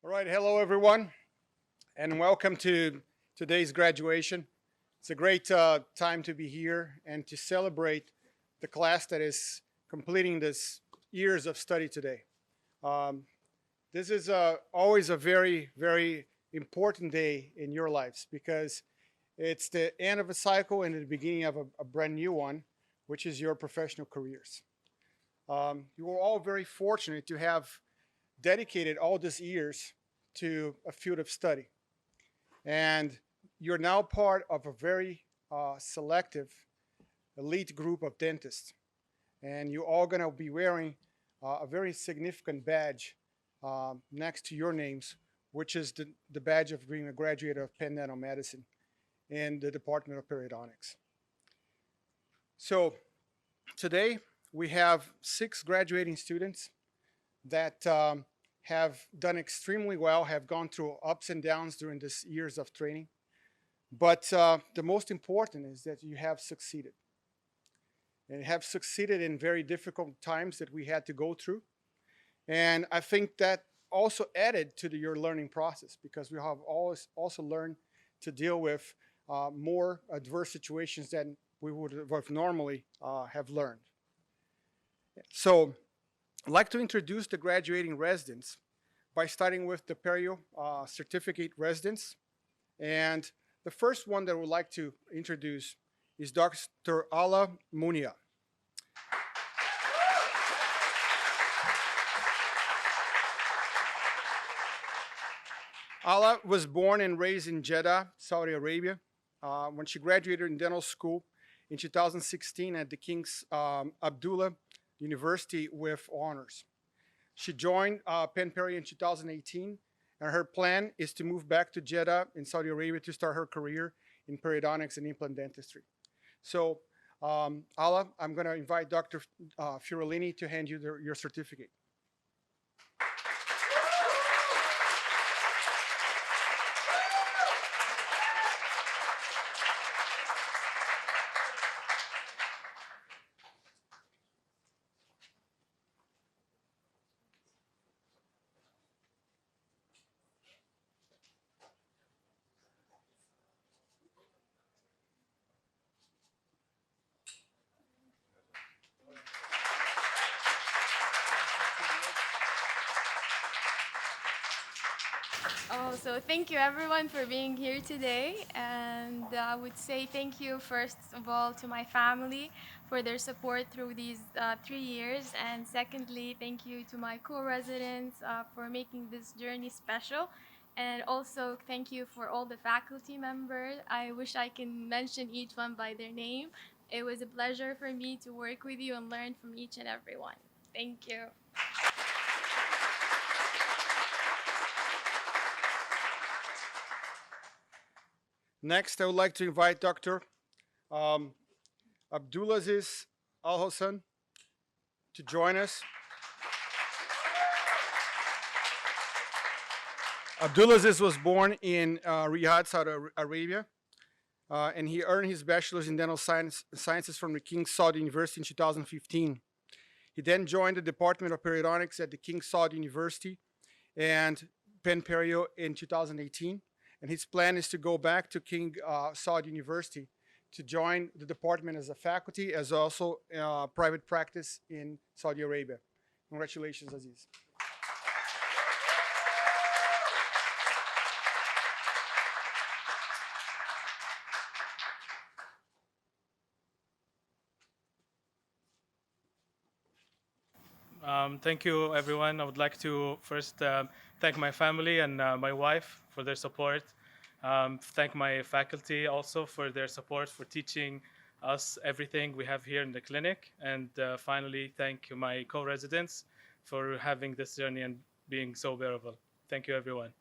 All right, hello everyone, and welcome to today's graduation. It's a great time to be here and to celebrate the class that is completing this years of study today. Um, this is always a very, very important day in your lives because it's the end of a cycle and the beginning of a brand new one, which is your professional careers. You are all very fortunate to have dedicated all these years to a field of study. And you're now part of a very selective elite group of dentists. And you're all going to be wearing a very significant badge next to your names, which is the badge of being a graduate of Penn Dental Medicine in the Department of Periodontics. So today we have 6 graduating students that have done extremely well, have gone through ups and downs during these years of training. But the most important is that you have succeeded. And have succeeded in very difficult times that we had to go through. And I think that also added to your learning process because we have always also learned to deal with more adverse situations than we would have normally have learned. So I'd like to introduce the graduating residents by starting with the Perio certificate residents. And the first one that I would like to introduce is Dr. Ala Munia. Ala was born and raised in Jeddah, Saudi Arabia. When she graduated in dental school in 2016 at the King's Abdullah University with honors. She joined Penn in 2018, and her plan is to move back to Jeddah in Saudi Arabia to start her career in periodontics and implant dentistry. So, Ala, I'm going to invite Dr. Fiorellini to hand you your certificate. So thank you everyone for being here today, and I would say thank you first of all to my family for their support through these 3 years, and secondly thank you to my co-residents for making this journey special, and also thank you for all the faculty members. I wish I can mention each one by their name. It was a pleasure for me to work with you and learn from each and every one. Thank you. Next, I would like to invite Dr. Abdulaziz Alhassan to join us. Abdulaziz was born in Riyadh, Saudi Arabia, and he earned his bachelor's in dental sciences from the King Saud University in 2015. He then joined the Department of Periodontics at the King Saud University and Penn Perio in 2018. And his plan is to go back to King Saud University to join the department as a faculty, as also private practice in Saudi Arabia. Congratulations, Aziz. Thank you, everyone. I would like to first thank my family and my wife for their support. Thank my faculty also for their support for teaching us everything we have here in the clinic. And finally, thank you, my co-residents for having this journey and being so bearable. Thank you, everyone.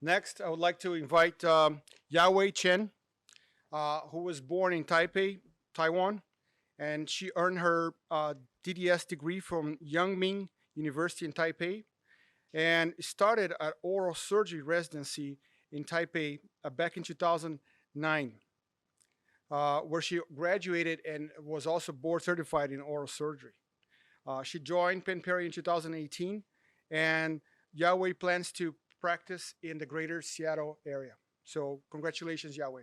Next, I would like to invite Yahweh Chen, who was born in Taipei, Taiwan, and she earned her DDS degree from Yangming University in Taipei and started an oral surgery residency in Taipei back in 2009. where she graduated and was also board certified in oral surgery. She joined Penn in 2018, and Yahweh plans to practice in the greater Seattle area. So congratulations, Yahweh.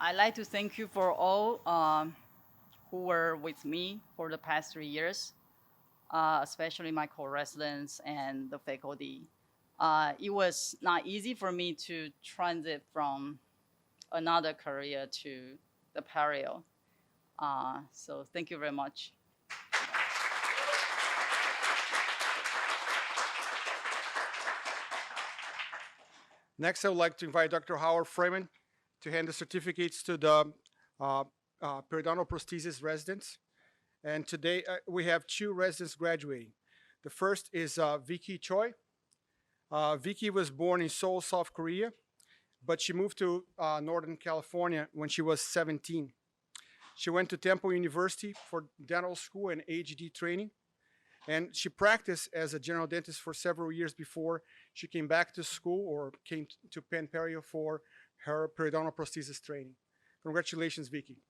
I'd like to thank you for all who were with me for the past 3 years, especially my co-residents and the faculty. It was not easy for me to transit from another career to the perio. So thank you very much. Next, I would like to invite Dr. Howard Freeman to hand the certificates to the periodontal prosthesis residents. And today we have 2 residents graduating. The first is Vicky Choi. Vicky was born in Seoul, South Korea, but she moved to Northern California when she was 17. She went to Temple University for dental school and AGD training. And she practiced as a general dentist for several years before she came back to school or came to Penn for her periodontal prosthesis training. Congratulations, Vicky.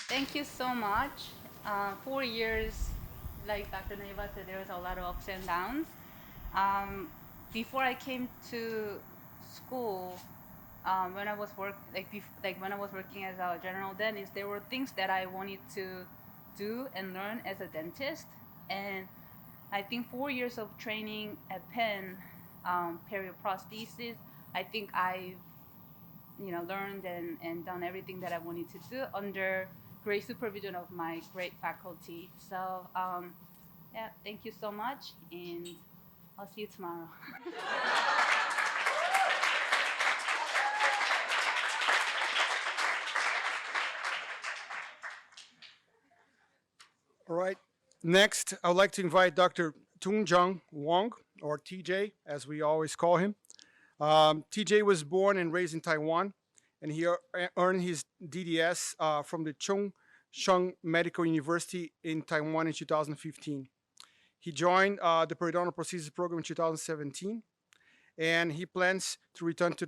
Thank you so much. 4 years, like Dr. Neva said, there was a lot of ups and downs. Before I came to school, when I was when I was working as a general dentist, there were things that I wanted to do and learn as a dentist. And I think 4 years of training at Penn, perioprosthesis, I think I've learned and done everything that I wanted to do under great supervision of my great faculty. So yeah, thank you so much, and I'll see you tomorrow. All right. Next, I would like to invite Dr. Teun Wong, or TJ, as we always call him. TJ was born and raised in Taiwan, and he earned his DDS from the Chung Medical University in Taiwan in 2015. He joined the periodontal prosthesis program in 2017, and he plans to return to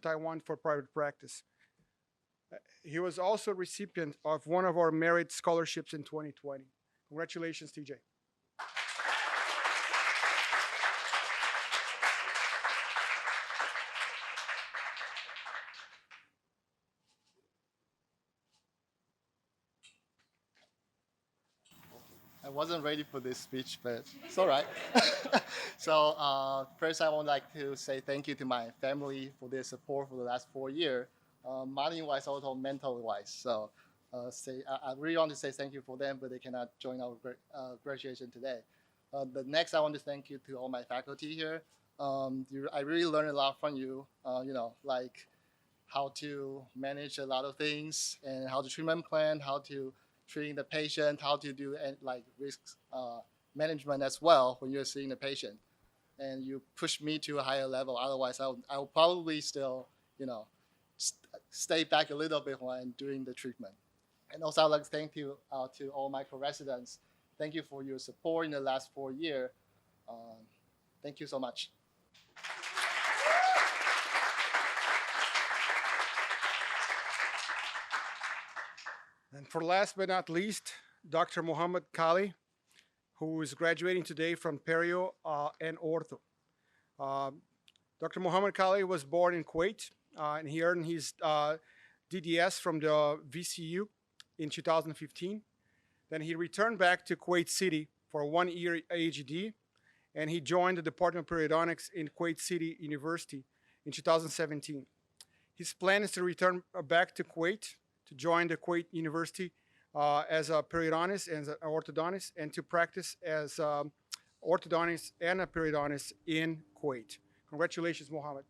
Taiwan for private practice. He was also a recipient of one of our merit scholarships in 2020. Congratulations, TJ. I wasn't ready for this speech, but it's all right. So first, I would like to say thank you to my family for their support for the last 4 years, money-wise, also mental-wise. So I really want to say thank you for them, but they cannot join our graduation today. The next, I want to thank you to all my faculty here. I really learned a lot from you, like how to manage a lot of things and how to treatment plan, how to treating the patient, how to do like risk management as well when you're seeing the patient. And you push me to a higher level. Otherwise, I will probably still, stay back a little bit when doing the treatment. And also, I'd like to thank you to all my co-residents. Thank you for your support in the last 4 years. Thank you so much. And for last but not least, Dr. Muhammad Kali, who is graduating today from Perio and Ortho. Dr. Muhammad Kali was born in Kuwait, and he earned his DDS from the VCU in 2015. Then he returned back to Kuwait City for a 1-year AGD, and he joined the Department of Periodontics in Kuwait City University in 2017. His plan is to return back to Kuwait to join the Kuwait University as a periodontist and an orthodontist, and to practice as orthodontist and a periodontist in Kuwait. Congratulations, Mohammed.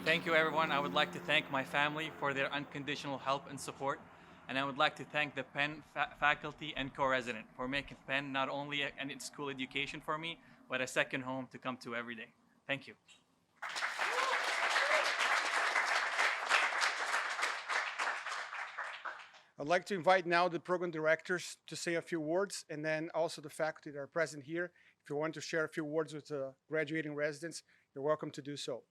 Thank you, everyone. I would like to thank my family for their unconditional help and support. And I would like to thank the Penn faculty and co-resident for making Penn not only an school education for me, but a second home to come to every day. Thank you. I'd like to invite now the program directors to say a few words, and then also the faculty that are present here. If you want to share a few words with the graduating residents, you're welcome to do so.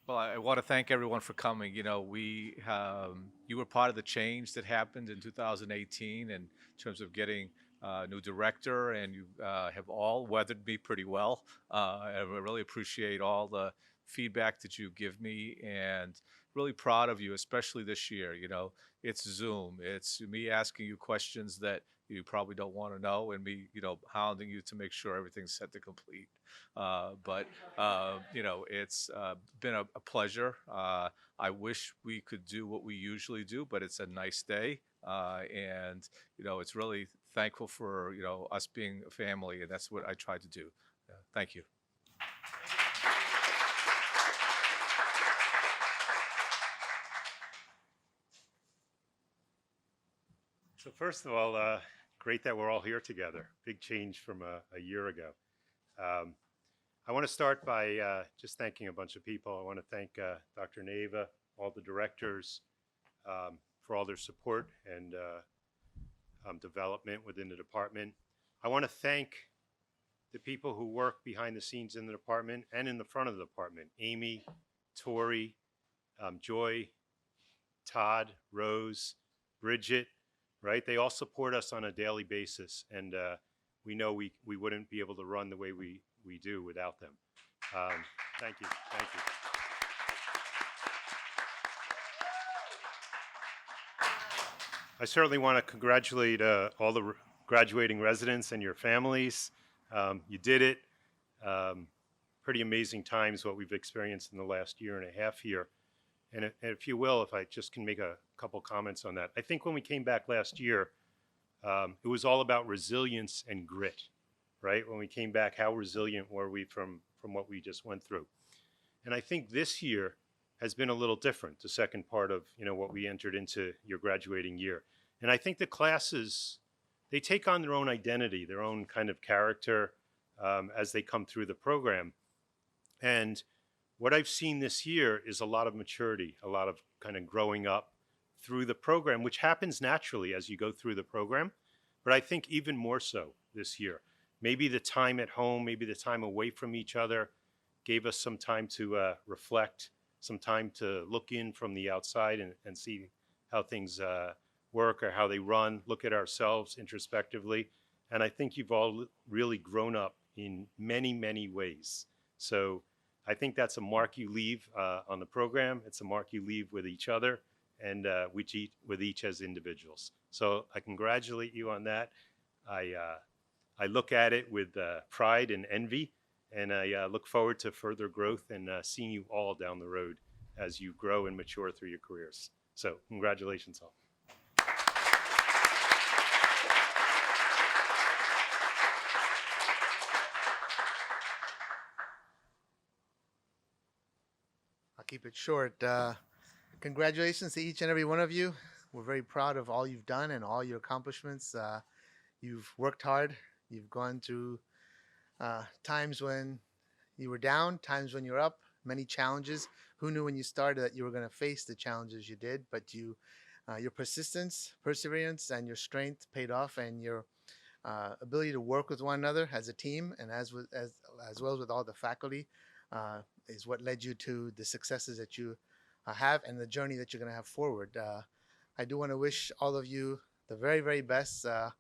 Well, I want to thank everyone for coming. You know, you were part of the change that happened in 2018 in terms of getting a new director, and you have all weathered me pretty well. I really appreciate all the feedback that you give me, and really proud of you, especially this year. You know, it's Zoom. It's me asking you questions that you probably don't want to know, and me, hounding you to make sure everything's set to complete. You know, it's been a pleasure. I wish we could do what we usually do, but it's a nice day. And, it's really thankful for, us being a family, and that's what I try to do. Thank you. So first of all, great that we're all here together. Big change from a year ago. I want to start by just thanking a bunch of people. I want to thank Dr. Neva, all the directors, for all their support and development within the department. I want to thank the people who work behind the scenes in the department and in the front of the department. Amy, Tori, Joy, Todd, Rose, Bridget, right? They all support us on a daily basis, and we know we wouldn't be able to run the way we do without them. Thank you. Thank you. I certainly want to congratulate all the graduating residents and your families. You did it. Pretty amazing times what we've experienced in the last year and a half here. And if you will, if I just can make a couple comments on that. I think when we came back last year, it was all about resilience and grit, right? When we came back, how resilient were we from what we just went through? And I think this year has been a little different, the second part of what we entered into your graduating year. And I think the classes, they take on their own identity, their own kind of character as they come through the program. And what I've seen this year is a lot of maturity, a lot of kind of growing up through the program, which happens naturally as you go through the program. But I think even more so this year. Maybe the time at home, maybe the time away from each other gave us some time to reflect, some time to look in from the outside and see how things work or how they run, look at ourselves introspectively. And I think you've all really grown up in many, many ways. So I think that's a mark you leave on the program. It's a mark you leave with each other and with each as individuals. So I congratulate you on that. I look at it with pride and envy, and I look forward to further growth and seeing you all down the road as you grow and mature through your careers. So congratulations all. I'll keep it short. Congratulations to each and every one of you. We're very proud of all you've done and all your accomplishments. You've worked hard. You've gone through times when you were down, times when you're up, many challenges. Who knew when you started that you were going to face the challenges you did? But your persistence, perseverance, and your strength paid off, and your ability to work with one another as a team, and as well as with all the faculty, is what led you to the successes that you have and the journey that you're going to have forward. I do want to wish all of you the very, very best. I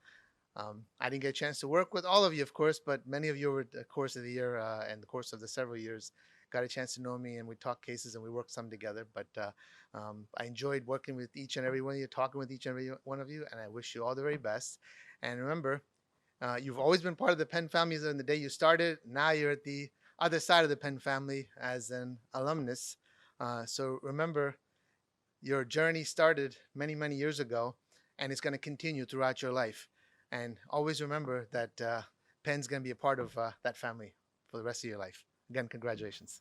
didn't get a chance to work with all of you, of course, but many of you over the course of the year and the course of the several years got a chance to know me, and we talked cases and we worked some together. But I enjoyed working with each and every one of you, talking with each and every one of you, and I wish you all the very best. And remember, you've always been part of the Penn family in the day you started. Now you're at the other side of the Penn family as an alumnus. So remember, your journey started many, many years ago, and it's going to continue throughout your life. And always remember that Penn's going to be a part of that family for the rest of your life. Again, congratulations.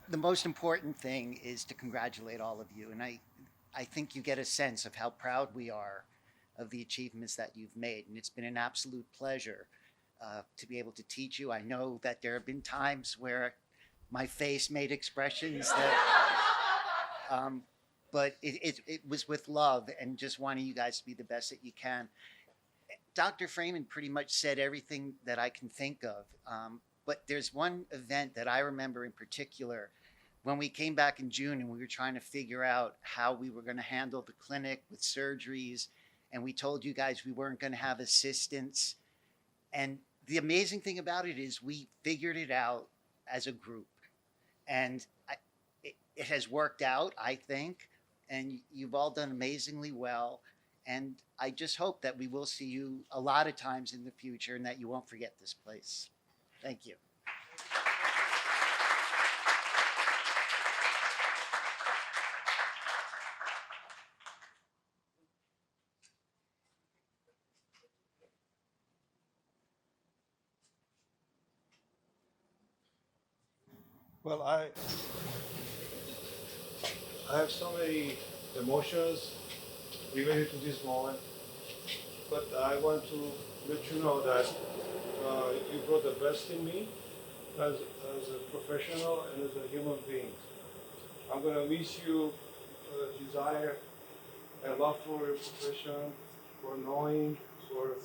The most important thing is to congratulate all of you. And I think you get a sense of how proud we are of the achievements that you've made. And it's been an absolute pleasure to be able to teach you. I know that there have been times where my face made expressions that, but it was with love and just wanting you guys to be the best that you can. Dr. Freeman pretty much said everything that I can think of. But there's one event that I remember in particular when we came back in June and we were trying to figure out how we were going to handle the clinic with surgeries. And we told you guys we weren't going to have assistants. And the amazing thing about it is we figured it out as a group. And it has worked out, I think. And you've all done amazingly well. And I just hope that we will see you a lot of times in the future and that you won't forget this place. Thank you. Well, I have so many emotions related to this moment, but I want to let you know that you brought the best in me as a professional and as a human being. I'm going to miss you desire and love for your profession, for knowing, for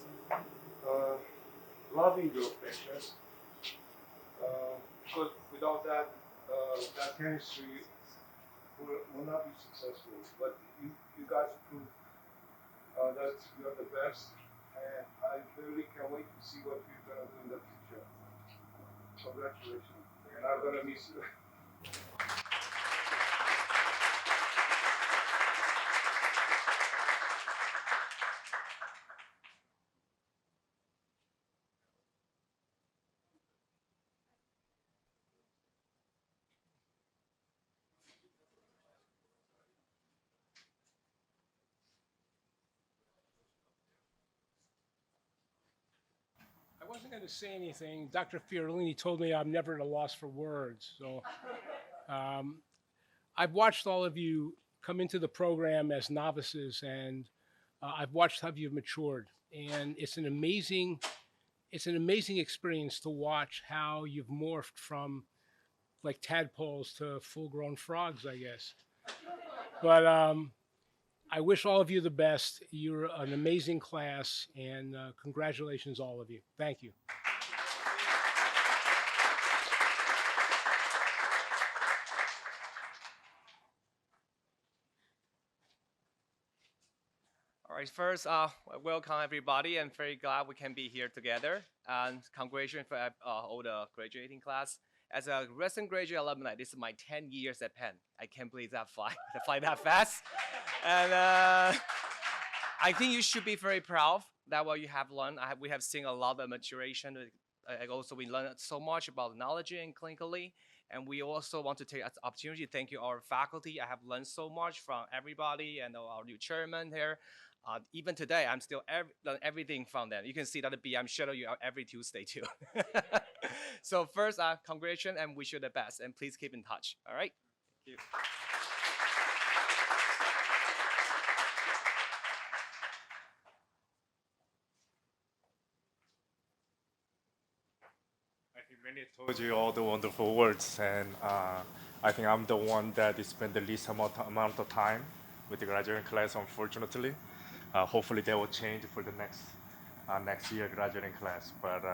loving your patients. Because without that, that chemistry will not be successful. But you guys prove that you are the best, and I really can't wait to see what you're going to do in the future. Congratulations, and I'm going to miss you. I wasn't going to say anything. Dr. Fiorellini told me I'm never at a loss for words. So I've watched all of you come into the program as novices, and I've watched how you've matured. And it's an amazing experience to watch how you've morphed from like tadpoles to full-grown frogs, I guess. But I wish all of you the best. You're an amazing class, and congratulations, all of you. Thank you. All right, first, welcome everybody. I'm very glad we can be here together. And congratulations for all the graduating class. As a recent graduate alumni, this is my 10 years at Penn. I can't believe that fly that fast. And I think you should be very proud that what you have learned. We have seen a lot of maturation. Also, we learned so much about knowledge and clinically. And we also want to take this opportunity to thank you, our faculty. I have learned so much from everybody and our new chairman here. Even today, I'm still learn everything from them. You can see that I'm shadowing you every Tuesday too. So first, congratulations and wish you the best. And please keep in touch. All right. Thank you. I think many told you all the wonderful words, and I think I'm the one that spent the least amount of time with the graduating class, unfortunately. Hopefully that will change for the next year graduating class. But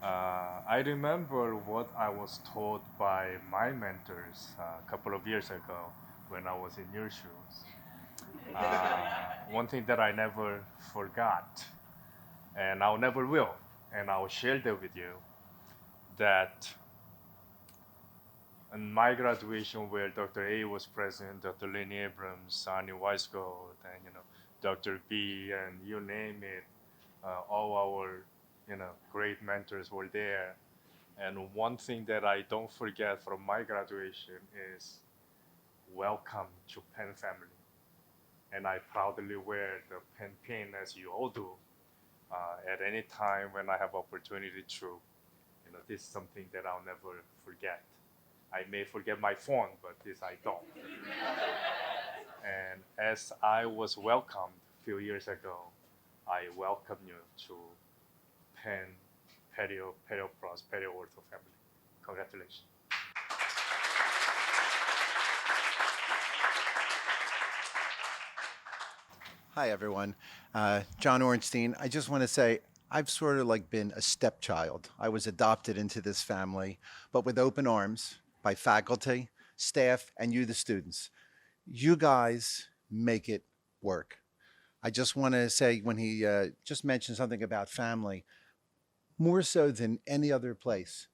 I remember what I was taught by my mentors a couple of years ago when I was in your shoes. One thing that I never forgot, and I'll never will, and I'll share that with you, that in my graduation where Dr. A was present, Dr. Lenny Abrams, Sonny Weisgal, and Dr. B, and you name it, all our great mentors were there. And one thing that I don't forget from my graduation is welcome to Penn family. And I proudly wear the Penn pin as you all do at any time when I have opportunity to. This is something that I'll never forget. I may forget my phone, but this I don't. And as I was welcomed a few years ago, I welcome you to Penn Periodontal family. Congratulations. Hi, everyone. John Ornstein. I just want to say I've sort of like been a stepchild. I was adopted into this family, but with open arms by faculty, staff, and you, the students. You guys make it work. I just want to say when he just mentioned something about family, more so than any other place,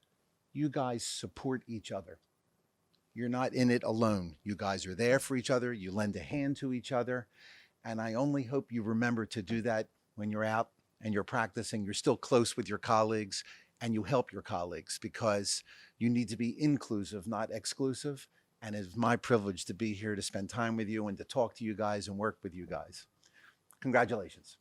you guys support each other. You're not in it alone. You guys are there for each other. You lend a hand to each other. And I only hope you remember to do that when you're out and you're practicing. You're still close with your colleagues and you help your colleagues because you need to be inclusive, not exclusive. And it's my privilege to be here to spend time with you and to talk to you guys and work with you guys. Congratulations.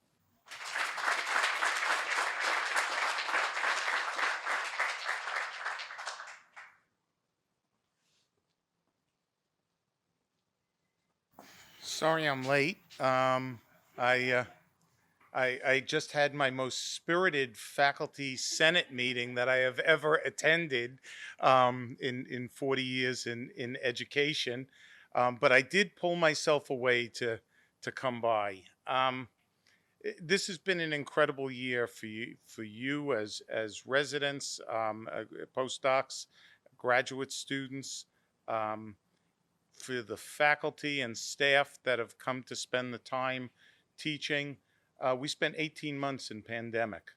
Sorry I'm late. I just had my most spirited faculty senate meeting that I have ever attended in 40 years in education, but I did pull myself away to come by. This has been an incredible year for you as residents, postdocs, graduate students. For the faculty and staff that have come to spend the time teaching. We spent 18 months in pandemic.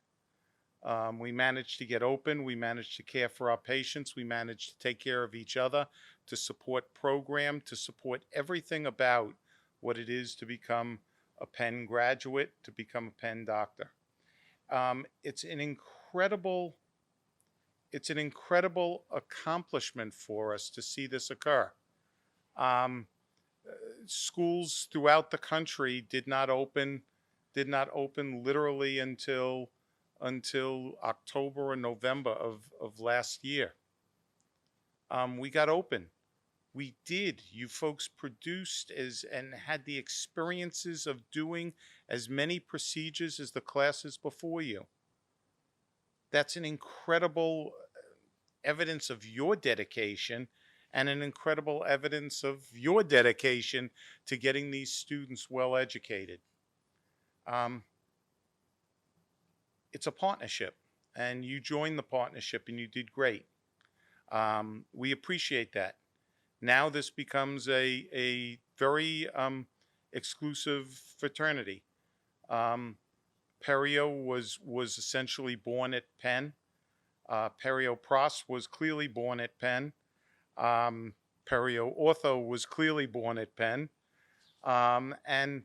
We managed to get open. We managed to care for our patients. We managed to take care of each other, to support program, to support everything about what it is to become a Penn graduate, to become a Penn doctor. It's an incredible accomplishment for us to see this occur. Schools throughout the country did not open literally until October or November of last year. We got open. We did. You folks produced and had the experiences of doing as many procedures as the classes before you. That's an incredible evidence of your dedication and an incredible evidence of your dedication to getting these students well educated. It's a partnership, and you joined the partnership, and you did great. We appreciate that. Now this becomes a very exclusive fraternity. Perio was essentially born at Penn. Perio Pros was clearly born at Penn. Perio Ortho was clearly born at Penn. And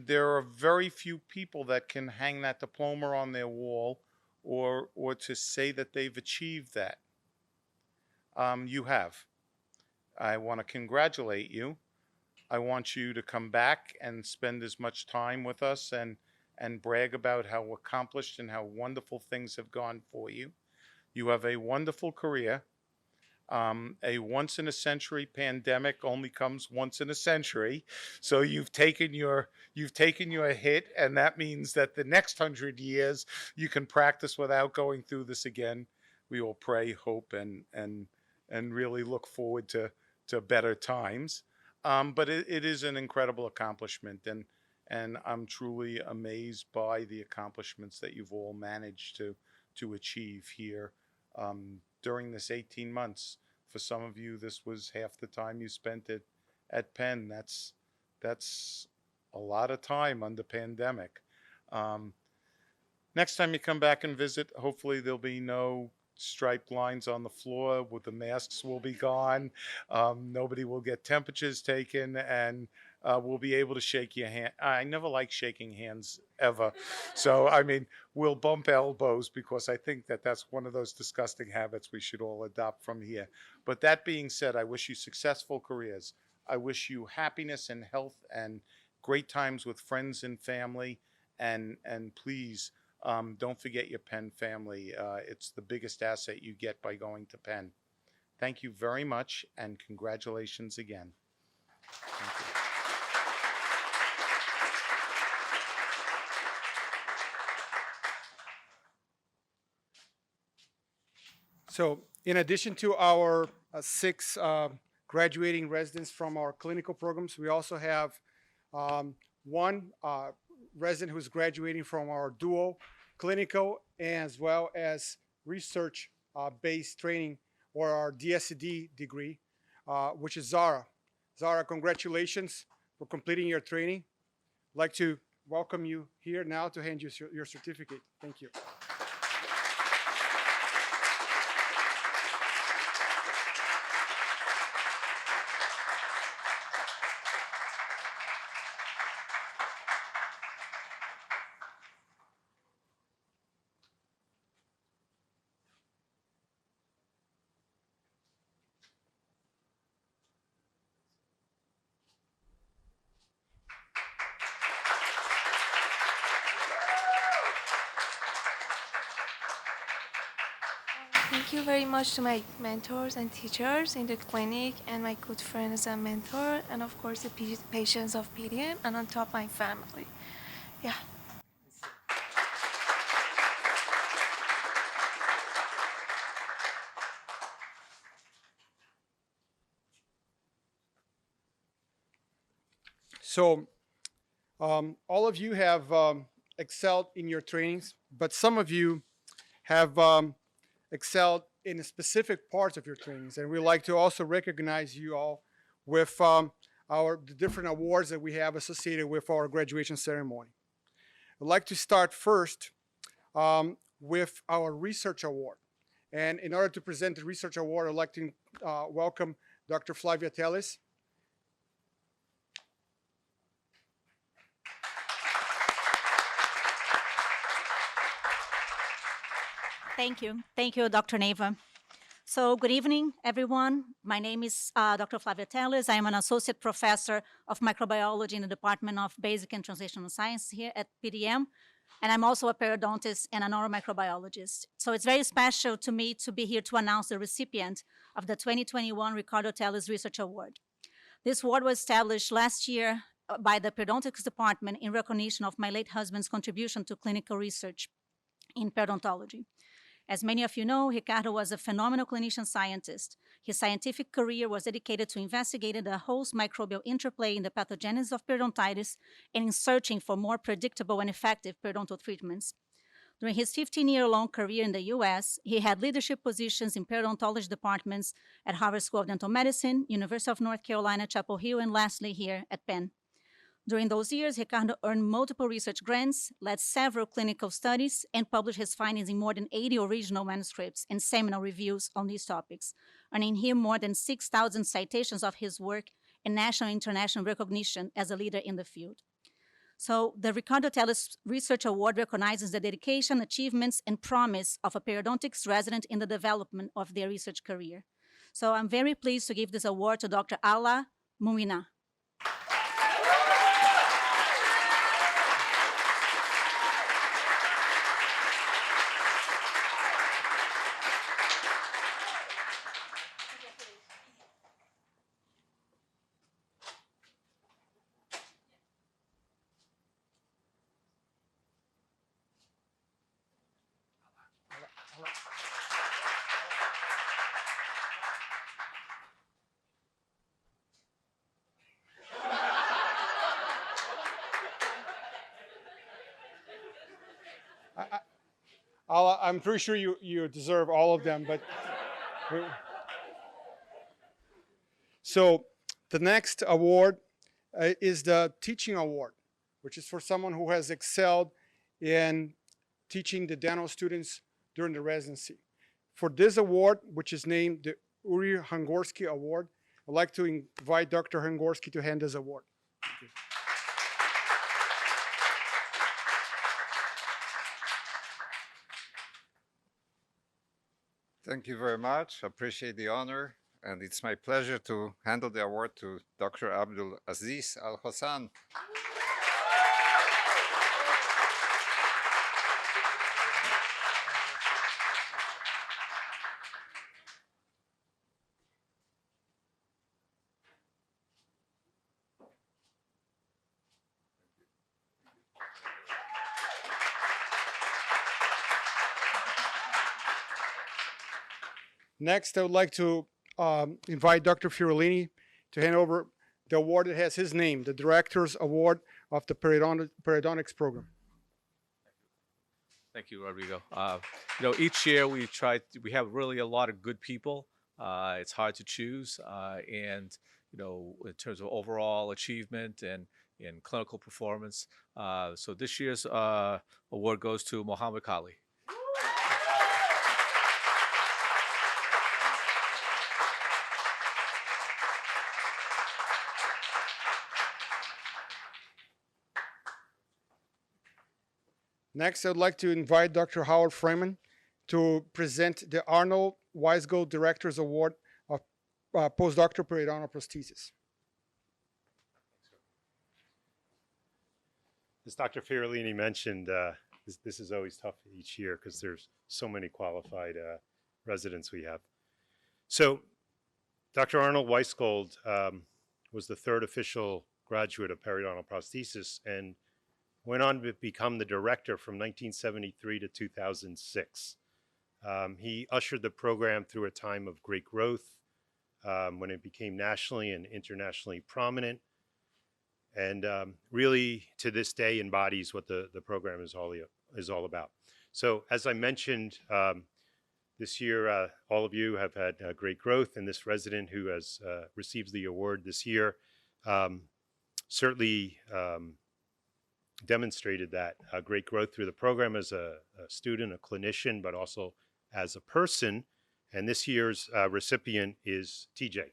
there are very few people that can hang that diploma on their wall or to say that they've achieved that. You have. I want to congratulate you. I want you to come back and spend as much time with us and brag about how accomplished and how wonderful things have gone for you. You have a wonderful career. A once-in-a-century pandemic only comes once in a century. So you've taken your hit, and that means that the next 100 years you can practice without going through this again. We will pray, hope, and really look forward to to better times. But it is an incredible accomplishment, and I'm truly amazed by the accomplishments that you've all managed to achieve here during this 18 months. For some of you, this was half the time you spent at Penn. That's a lot of time under pandemic. Next time you come back and visit, hopefully there'll be no striped lines on the floor. With the masks will be gone. Nobody will get temperatures taken, and we'll be able to shake your hand. I never like shaking hands ever. So, I mean, we'll bump elbows because I think that that's one of those disgusting habits we should all adopt from here. But that being said, I wish you successful careers. I wish you happiness and health and great times with friends and family. And please, don't forget your Penn family. It's the biggest asset you get by going to Penn. Thank you very much, and congratulations again. Thank you. So in addition to our 6 graduating residents from our clinical programs, we also have one resident who's graduating from our dual clinical as well as research based training, or our DSD degree, which is Zara. Zara, congratulations for completing your training. I'd like to welcome you here now to hand you your certificate. Thank you. Thank you very much to my mentors and teachers in the clinic, and my good friends and mentor, and of course the patients of PDM, and on top my family. Yeah. So all of you have excelled in your trainings, but some of you have excelled in specific parts of your trainings, and we'd like to also recognize you all with the different awards that we have associated with our graduation ceremony. I'd like to start first with our research award, and in order to present the research award, I'd like to welcome Dr. Flavia Teles. Thank you. Thank you, Dr. Neva. So good evening, everyone. My name is Dr. Flavia Teles. I am an associate professor of microbiology in the Department of Basic and Translational Science here at PDM. And I'm also a periodontist and a neuromicrobiologist. So it's very special to me to be here to announce the recipient of the 2021 Ricardo Teles Research Award. This award was established last year by the Periodontics Department in recognition of my late husband's contribution to clinical research in periodontology. As many of you know, Ricardo was a phenomenal clinician scientist. His scientific career was dedicated to investigating the host microbial interplay in the pathogenesis of periodontitis and in searching for more predictable and effective periodontal treatments. During his 15-year-long career in the US, he had leadership positions in periodontology departments at Harvard School of Dental Medicine, University of North Carolina, Chapel Hill, and lastly here at Penn. During those years, Ricardo earned multiple research grants, led several clinical studies, and published his findings in more than 80 original manuscripts and seminal reviews on these topics, earning him more than 6,000 citations of his work and national and international recognition as a leader in the field. So the Ricardo Teles Research Award recognizes the dedication, achievements, and promise of a periodontics resident in the development of their research career. So I'm very pleased to give this award to Dr. Ala Mumina. I'm pretty sure you deserve all of them, but. So the next award is the Teaching Award, which is for someone who has excelled in teaching the dental students during the residency. For this award, which is named the Uri Hangorsky Award, I'd like to invite Dr. Hangorsky to hand this award. Thank you. Thank you very much. Appreciate the honor. And it's my pleasure to hand the award to Dr. Abdulaziz Alhassan. Next, I would like to invite Dr. Fiorellini to hand over the award that has his name, the Director's Award of the Periodontics Program. Thank you, Rodrigo. Each year we have really a lot of good people. It's hard to choose, and in terms of overall achievement and in clinical performance. So this year's award goes to Muhammad Kali. Next, I'd like to invite Dr. Howard Freeman to present the Arnold Weisgal Director's Award of Postdoctoral Periodontal Prosthesis. As Dr. Fiorellini mentioned, this is always tough each year because there's so many qualified residents we have. So Dr. Arnold Weisgold was the third official graduate of periodontal prosthesis and went on to become the director from 1973 to 2006. He ushered the program through a time of great growth when it became nationally and internationally prominent, and really to this day embodies what the program is all about. So as I mentioned, this year all of you have had great growth, and this resident who has received the award this year certainly demonstrated that great growth through the program as a student, a clinician, but also as a person. And this year's recipient is TJ.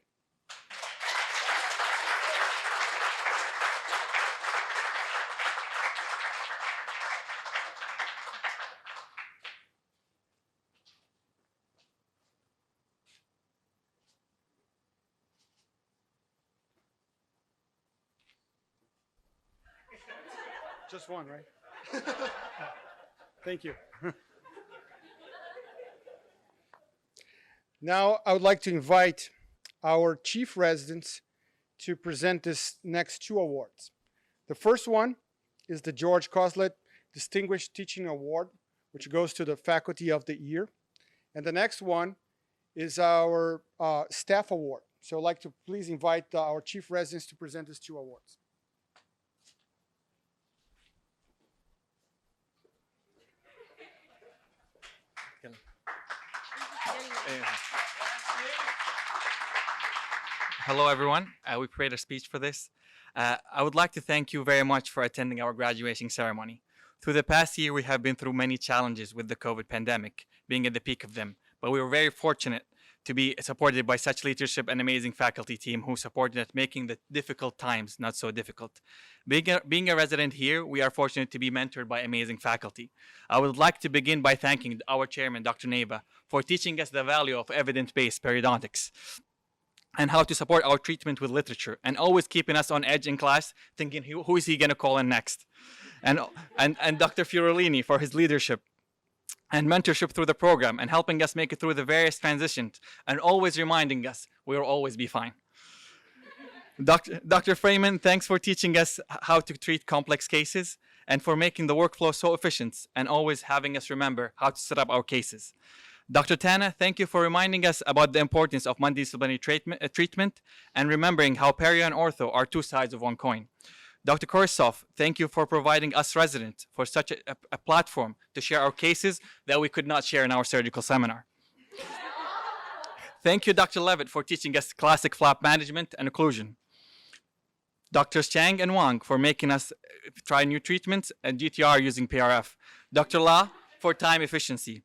Just one, right? Thank you. Now, I would like to invite our chief residents to present this next two awards. The first one is the George Koslet Distinguished Teaching Award, which goes to the Faculty of the Year. And the next one is our Staff Award. So I'd like to please invite our chief residents to present these two awards. Hello, everyone. We prepared a speech for this. I would like to thank you very much for attending our graduation ceremony. Through the past year, we have been through many challenges with the COVID pandemic, being at the peak of them. But we were very fortunate to be supported by such leadership and amazing faculty team who supported us, making the difficult times not so difficult. Being a resident here, we are fortunate to be mentored by amazing faculty. I would like to begin by thanking our chairman, Dr. Neva, for teaching us the value of evidence-based periodontics and how to support our treatment with literature, and always keeping us on edge in class, thinking who is he going to call in next. And Dr. Fiorellini for his leadership and mentorship through the program, and helping us make it through the various transitions, and always reminding us we will always be fine. Dr. Freeman, thanks for teaching us how to treat complex cases, and for making the workflow so efficient, and always having us remember how to set up our cases. Dr. Tana, thank you for reminding us about the importance of multidisciplinary treatment and remembering how perio and ortho are two sides of one coin. Dr. Korsov, thank you for providing us residents for such a platform to share our cases that we could not share in our surgical seminar. Thank you, Dr. Levitt, for teaching us classic flap management and occlusion. Doctors Chang and Wong for making us try new treatments and GTR using PRF. Dr. La for time efficiency.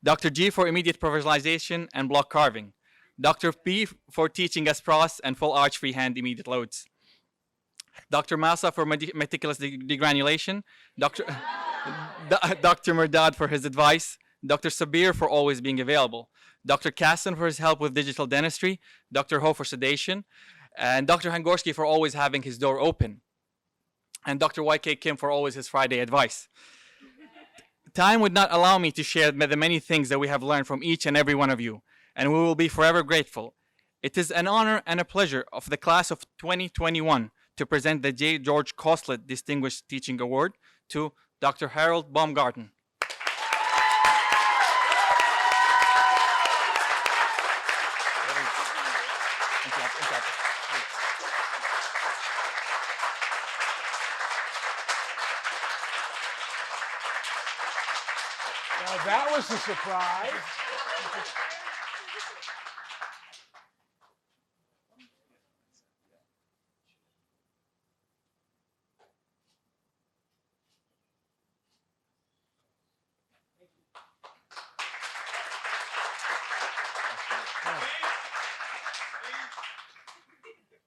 Dr. G for immediate provisionalization and block carving. Dr. P for teaching us pros and full arch freehand immediate loads. Dr. Massa for meticulous degranulation. Dr. Murdad for his advice. Dr. Sabir for always being available. Dr. Kassan for his help with digital dentistry. Dr. Ho for sedation. And Dr. Hangorski for always having his door open. And Dr. YK Kim for always his Friday advice. Time would not allow me to share the many things that we have learned from each and every one of you, and we will be forever grateful. It is an honor and a pleasure of the class of 2021 to present the J. George Koslet Distinguished Teaching Award to Dr. Harold Baumgarten. Now that was a surprise.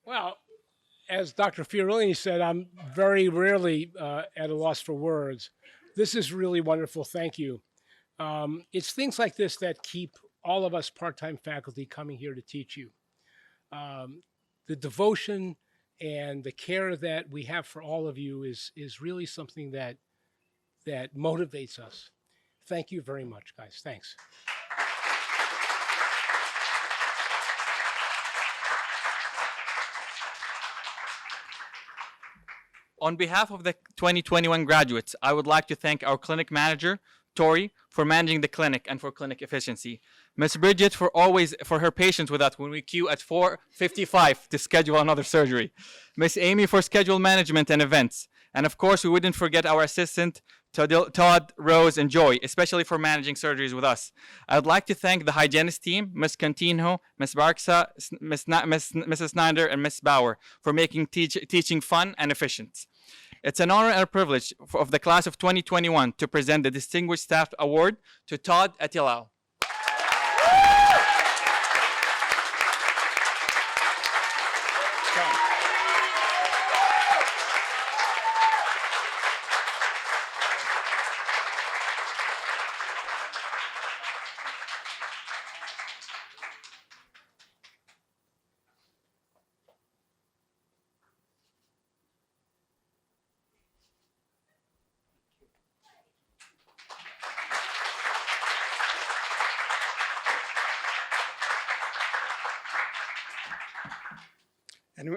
Well, as Dr. Fiorini said, I'm very rarely at a loss for words. This is really wonderful. Thank you. It's things like this that keep all of us part-time faculty coming here to teach you. The devotion and the care that we have for all of you is really something that motivates us. Thank you very much, guys. Thanks. On behalf of the 2021 graduates, I would like to thank our clinic manager, Tori, for managing the clinic and for clinic efficiency. Ms. Bridget for her patience with us when we queue at 4:55 to schedule another surgery. Ms. Amy for schedule management and events. And of course, we wouldn't forget our assistant, Todd, Rose, and Joy, especially for managing surgeries with us. I'd like to thank the hygienist team, Ms. Contino, Ms. Barksa, Mrs. Snyder, and Ms. Bauer for making teaching fun and efficient. It's an honor and a privilege of the class of 2021 to present the Distinguished Staff Award to Todd Atilal.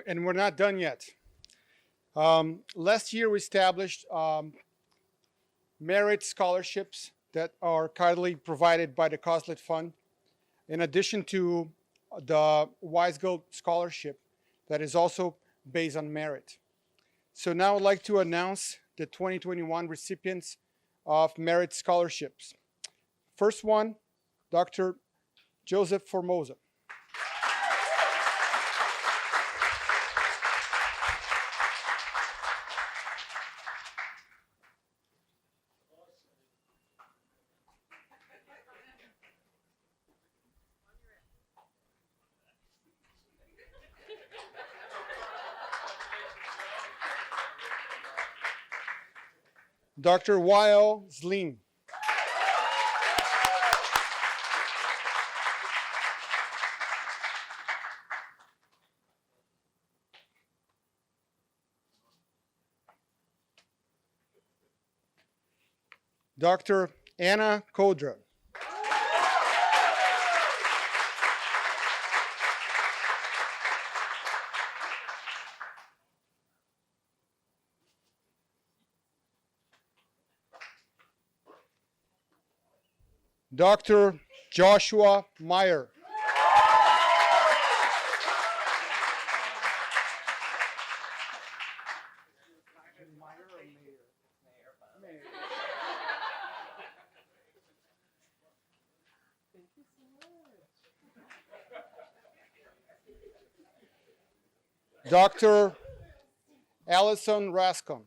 And we're not done yet. Last year we established merit scholarships that are currently provided by the Koslet Fund, in addition to the Weisgal scholarship that is also based on merit. So now I'd like to announce the 2021 recipients of merit scholarships. First one, Dr. Joseph Formosa. Dr. Wael Zlim. Dr. Anna Kodra. Dr. Joshua Meyer. Dr. Alison Rascom.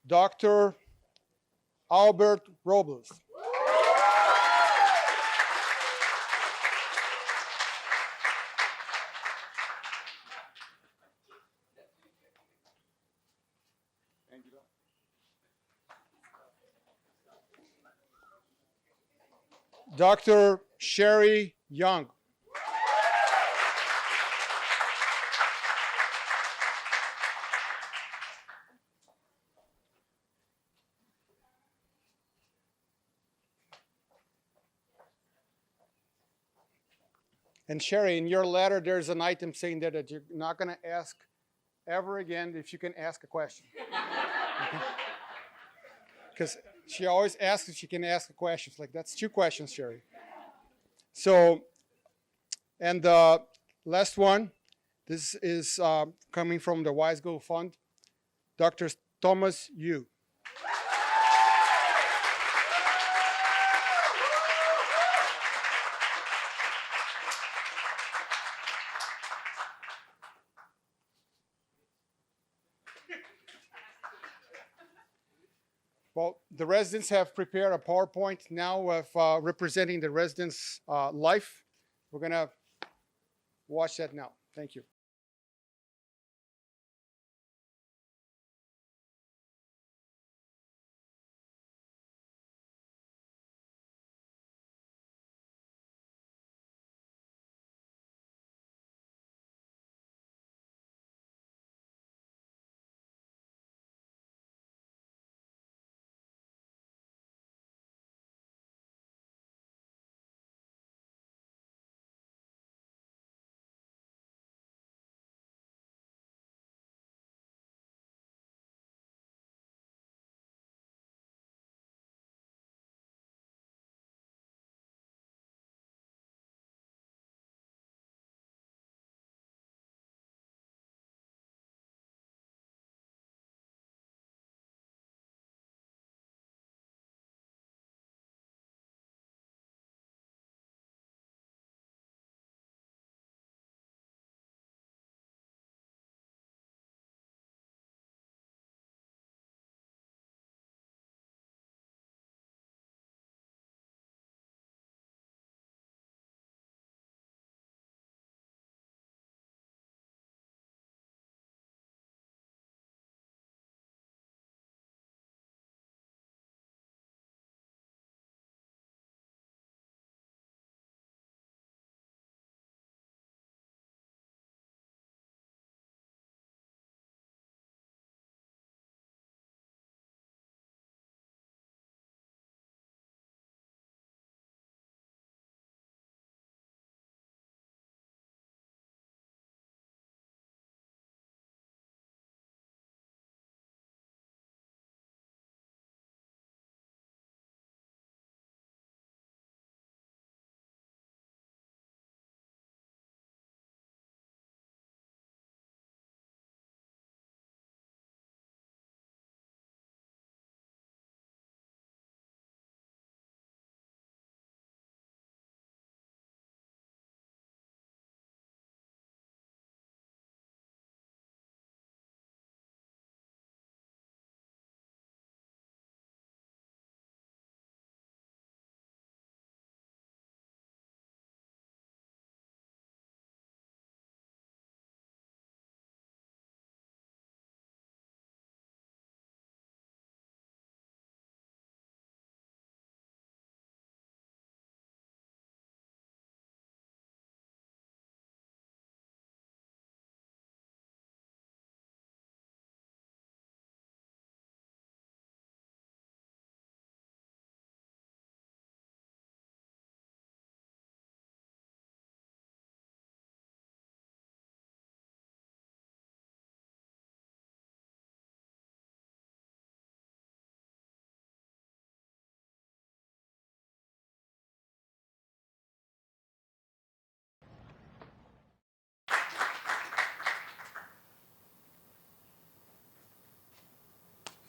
Dr. Albert Robles. Dr. Sherry Young. And Sherry, in your letter, there's an item saying that you're not going to ask ever again if you can ask a question. Because she always asks if she can ask a question. It's like, that's 2 questions, Sherry. So, and the last one, this is coming from the Weisgal Fund, Dr. Thomas Yu. Well, the residents have prepared a PowerPoint now of representing the residents' life. We're going to watch that now. Thank you.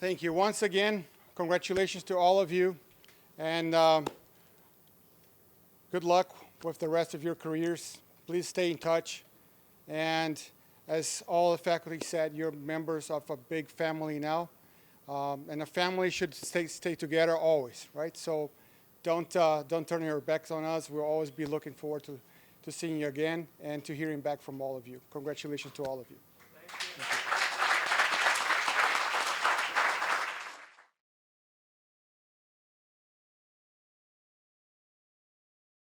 Thank you. Once again, congratulations to all of you, and good luck with the rest of your careers. Please stay in touch. And as all the faculty said, you're members of a big family now. And a family should stay together always, right? So don't turn your backs on us. We'll always be looking forward to seeing you again and to hearing back from all of you. Congratulations to all of you.